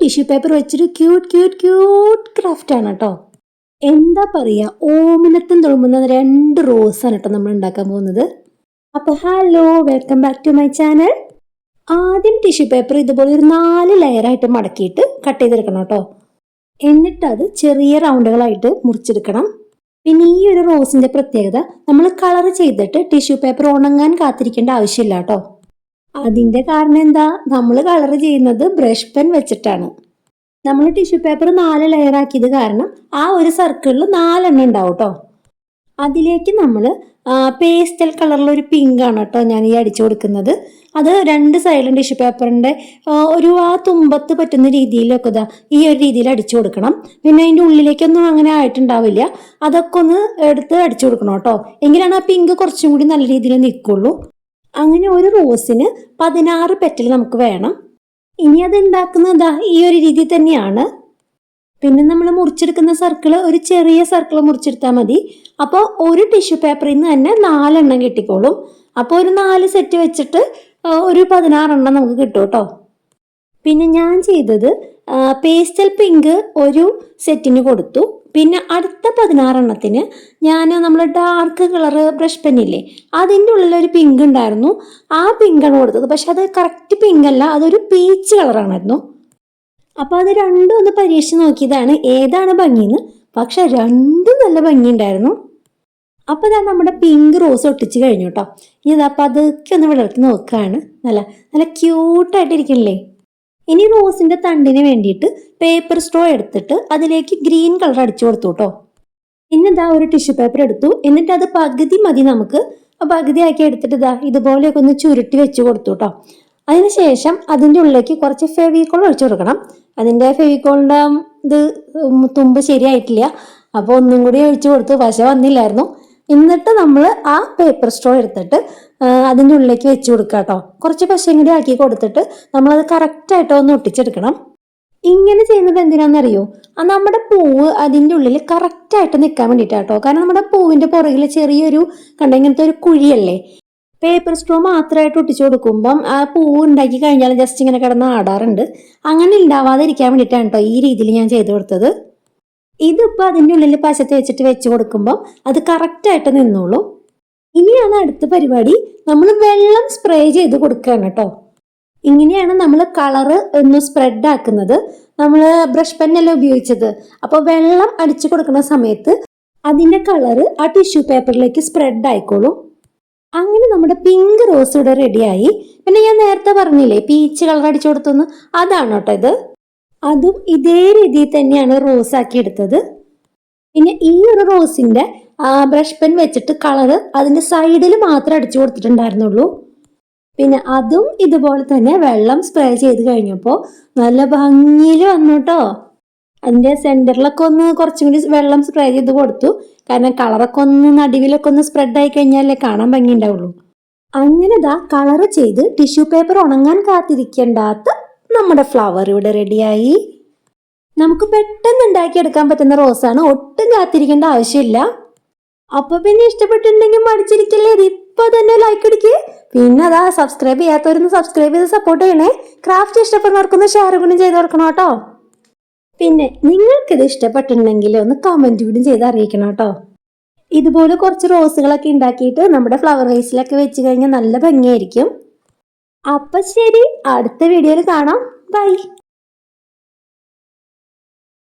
Tissue paper വെച്ചൊരു cute craft ആണ് കേട്ടോ. എന്താ പറയാ, ഓമനത്തും തുളുമ്പുന്ന 2 റോസാണ് കേട്ടോ നമ്മൾ ഉണ്ടാക്കാൻ പോകുന്നത്. അപ്പൊ hello, welcome back to my channel. ആദ്യം ടിഷ്യൂ പേപ്പർ ഇതുപോലെ ഒരു 4 ലെയറായിട്ട് മടക്കിയിട്ട് കട്ട് ചെയ്തെടുക്കണം കേട്ടോ. എന്നിട്ട് അത് ചെറിയ റൗണ്ടുകളായിട്ട് മുറിച്ചെടുക്കണം. പിന്നെ ഈ ഒരു റോസിന്റെ പ്രത്യേകത, നമ്മൾ കളർ ചെയ്തിട്ട് ടിഷ്യൂ പേപ്പർ ഉണങ്ങാൻ കാത്തിരിക്കേണ്ട ആവശ്യമില്ല കേട്ടോ. അതിന്റെ കാരണം എന്താ, നമ്മൾ കളർ ചെയ്യുന്നത് ബ്രഷ് പെൻ വെച്ചിട്ടാണ്. നമ്മൾ ടിഷ്യൂ പേപ്പർ 4 ലെയർ ആക്കിയത് കാരണം ആ ഒരു സർക്കിളിൽ 4 എണ്ണം ഉണ്ടാവും കേട്ടോ. അതിലേക്ക് നമ്മൾ പേസ്റ്റൽ കളറിലൊരു പിങ്ക് ആണ് കേട്ടോ ഞാൻ ഈ അടിച്ചു കൊടുക്കുന്നത്. അത് 2 സൈഡിലും ടിഷ്യൂ പേപ്പറിന്റെ ഒരു തുമ്പത്ത് പറ്റുന്ന രീതിയിലൊക്കെ ഈ ഒരു രീതിയിൽ അടിച്ചു കൊടുക്കണം. പിന്നെ അതിൻ്റെ ഉള്ളിലേക്കൊന്നും അങ്ങനെ ആയിട്ടുണ്ടാവില്ല. അതൊക്കെ ഒന്ന് എടുത്ത് അടിച്ചു കൊടുക്കണം കേട്ടോ. എങ്കിലാണ് ആ പിങ്ക് കുറച്ചും കൂടി നല്ല രീതിയിൽ നിൽക്കുള്ളൂ. അങ്ങനെ ഒരു റോസിന് 16 പെറ്റൽ നമുക്ക് വേണം. ഇനി അത് ഉണ്ടാക്കുന്നത് ഈ ഒരു രീതി തന്നെയാണ്. പിന്നെ നമ്മൾ മുറിച്ചെടുക്കുന്ന സർക്കിൾ ഒരു ചെറിയ സർക്കിൾ മുറിച്ചെടുത്താൽ മതി. അപ്പോൾ ഒരു ടിഷ്യൂ പേപ്പറിൽ നിന്ന് തന്നെ 4 എണ്ണം കിട്ടിക്കോളും. അപ്പോൾ ഒരു 4 സെറ്റ് വെച്ചിട്ട് ഒരു 16 എണ്ണം നമുക്ക് കിട്ടും കേട്ടോ. പിന്നെ ഞാൻ ചെയ്തത് പേസ്റ്റൽ പിങ്ക് ഒരു സെറ്റിന് കൊടുത്തു. പിന്നെ അടുത്ത 16 എണ്ണത്തിന് ഞാൻ നമ്മൾ ഡാർക്ക് കളർ ബ്രഷ് പെന്നില്ലേ, അതിൻ്റെ ഉള്ളിലൊരു പിങ്ക് ഉണ്ടായിരുന്നു. ആ പിങ്കാണ് കൊടുത്തത്. പക്ഷെ അത് കറക്റ്റ് പിങ്ക് അല്ല, അതൊരു പീച്ച് കളറാണായിരുന്നു. അപ്പോൾ അത് രണ്ടും ഒന്ന് പരീക്ഷിച്ച് നോക്കിയതാണ് ഏതാണ് ഭംഗിന്ന്. പക്ഷെ രണ്ടും നല്ല ഭംഗിയുണ്ടായിരുന്നു. അപ്പോൾ ഇതാ നമ്മുടെ പിങ്ക് റോസ് ഒട്ടിച്ച് കഴിഞ്ഞു കേട്ടോ. ഇനി ഇതപ്പോൾ അതൊക്കെ ഒന്ന് വിളർത്തി നോക്കുകയാണ്. നല്ല നല്ല ക്യൂട്ടായിട്ടിരിക്കണില്ലേ. ഇനി റോസിന്റെ തണ്ടിന് വേണ്ടിയിട്ട് പേപ്പർ സ്ട്രോ എടുത്തിട്ട് അതിലേക്ക് ഗ്രീൻ കളർ അടിച്ചു കൊടുത്തു കേട്ടോ. പിന്നെ ഇതാ ഒരു ടിഷ്യൂ പേപ്പർ എടുത്തു. എന്നിട്ട് അത് പകുതി മതി നമുക്ക്. പകുതി ആക്കി എടുത്തിട്ട് ഇതാ ഇതുപോലെയൊക്കെ ഒന്ന് ചുരുട്ടി വെച്ച് കൊടുത്തു കേട്ടോ. അതിനുശേഷം അതിൻ്റെ ഉള്ളിലേക്ക് കുറച്ച് ഫെവിക്കോൾ ഒഴിച്ചു കൊടുക്കണം. അതിൻ്റെ ഫെവിക്കോളിൻ്റെ ഇത് തുമ്പ് ശരിയായിട്ടില്ല. അപ്പോൾ ഒന്നും കൂടി ഒഴിച്ചു കൊടുത്തു, പക്ഷെ വന്നില്ലായിരുന്നു. എന്നിട്ട് നമ്മൾ ആ പേപ്പർ സ്ട്രോ എടുത്തിട്ട് അതിൻ്റെ ഉള്ളിലേക്ക് വെച്ച് കൊടുക്കുക കേട്ടോ. കുറച്ച് പശയും കൂടി ആക്കി കൊടുത്തിട്ട് നമ്മളത് കറക്റ്റായിട്ട് ഒന്ന് ഒട്ടിച്ചെടുക്കണം. ഇങ്ങനെ ചെയ്യുന്നത് എന്തിനാണെന്നറിയോ, നമ്മുടെ പൂവ് അതിൻ്റെ ഉള്ളിൽ കറക്റ്റായിട്ട് നിൽക്കാൻ വേണ്ടിയിട്ടാട്ടോ. കാരണം നമ്മുടെ പൂവിൻ്റെ പുറകിൽ ചെറിയൊരു ഇങ്ങനത്തെ ഒരു കുഴിയല്ലേ. പേപ്പർ സ്ട്രോ മാത്രമായിട്ട് ഒട്ടിച്ചു കൊടുക്കുമ്പം ആ പൂവ് ഉണ്ടാക്കി കഴിഞ്ഞാൽ ജസ്റ്റ് ഇങ്ങനെ കിടന്ന് ആടാറുണ്ട്. അങ്ങനെ ഉണ്ടാവാതിരിക്കാൻ വേണ്ടിയിട്ടാണ് കേട്ടോ ഈ രീതിയിൽ ഞാൻ ചെയ്തു കൊടുത്തത്. ഇതിപ്പോൾ അതിൻ്റെ ഉള്ളിൽ പശ തേച്ചിട്ട് വെച്ച് കൊടുക്കുമ്പം അത് കറക്റ്റായിട്ട് നിന്നോളൂ. ഇനിയാണ് അടുത്ത പരിപാടി, നമ്മൾ വെള്ളം സ്പ്രേ ചെയ്ത് കൊടുക്കുകയാണ് കേട്ടോ. ഇങ്ങനെയാണ് നമ്മൾ കളറ് ഒന്ന് സ്പ്രെഡ് ആക്കുന്നത്. നമ്മൾ ബ്രഷ് പെന്നല്ലേ ഉപയോഗിച്ചത്. അപ്പോൾ വെള്ളം അടിച്ചു കൊടുക്കുന്ന സമയത്ത് അതിൻ്റെ കളറ് ആ ടിഷ്യൂ പേപ്പറിലേക്ക് സ്പ്രെഡ് ആയിക്കോളും. അങ്ങനെ നമ്മുടെ പിങ്ക് റോസ് ഇവിടെ റെഡിയായി. പിന്നെ ഞാൻ നേരത്തെ പറഞ്ഞില്ലേ പീച്ച് കളർ അടിച്ചു കൊടുത്തെന്ന്, അതാണ് കേട്ടോ ഇത്. അതും ഇതേ രീതിയിൽ തന്നെയാണ് റോസ് ആക്കി എടുത്തത്. പിന്നെ ഈ ഒരു റോസിന്റെ ബ്രഷ് പെൻ വെച്ചിട്ട് കളറ് അതിന്റെ സൈഡിൽ മാത്രമേ അടിച്ചു കൊടുത്തിട്ടുണ്ടായിരുന്നുള്ളൂ. പിന്നെ അതും ഇതുപോലെ തന്നെ വെള്ളം സ്പ്രേ ചെയ്ത് കഴിഞ്ഞപ്പോൾ നല്ല ഭംഗിയിൽ വന്നു കേട്ടോ. അതിന്റെ സെന്ററിലൊക്കെ ഒന്ന് കുറച്ചും കൂടി വെള്ളം സ്പ്രേ ചെയ്ത് കൊടുത്തു. കാരണം കളറൊക്കെ ഒന്ന് നടുവിലൊക്കെ ഒന്ന് സ്പ്രെഡ് ആയി കഴിഞ്ഞാലേ കാണാൻ ഭംഗി ഉണ്ടാവുള്ളൂ. അങ്ങനെ ഇതാ കളറ് ചെയ്ത് ടിഷ്യൂ പേപ്പർ ഉണങ്ങാൻ കാത്തിരിക്കേണ്ടാത്ത നമ്മുടെ ഫ്ലവർ ഇവിടെ റെഡിയായി. നമുക്ക് പെട്ടെന്ന് ഉണ്ടാക്കിയെടുക്കാൻ പറ്റുന്ന റോസാണ്, ഒട്ടും കാത്തിരിക്കേണ്ട ആവശ്യമില്ല. അപ്പൊ പിന്നെ ഇഷ്ടപ്പെട്ടിട്ടുണ്ടെങ്കിൽ മടിച്ചിരിക്കല്ലേ, ഇത് ഇപ്പൊ തന്നെ ലൈക്ക് അടിക്കേ. പിന്നെ അതാ സബ്സ്ക്രൈബ് ചെയ്യാത്തവരൊന്ന് സബ്സ്ക്രൈബ് ചെയ്ത് സപ്പോർട്ട് ചെയ്യണേ. ക്രാഫ്റ്റ് ഇഷ്ടപ്പെടുന്നവർക്കൊന്ന് ഷെയർ കൂടി ചെയ്ത് കൊടുക്കണം കേട്ടോ. പിന്നെ നിങ്ങൾക്കിത് ഇഷ്ടപ്പെട്ടിട്ടുണ്ടെങ്കിൽ ഒന്ന് കമന്റ് കൂടി ചെയ്ത് അറിയിക്കണം കേട്ടോ. ഇതുപോലെ കുറച്ച് റോസുകളൊക്കെ ഉണ്ടാക്കിയിട്ട് നമ്മുടെ ഫ്ലവർ വേസിലൊക്കെ വെച്ച് കഴിഞ്ഞാൽ നല്ല ഭംഗിയായിരിക്കും. അപ്പൊ ശരി, അടുത്ത വീഡിയോയിൽ കാണാം. ബൈ.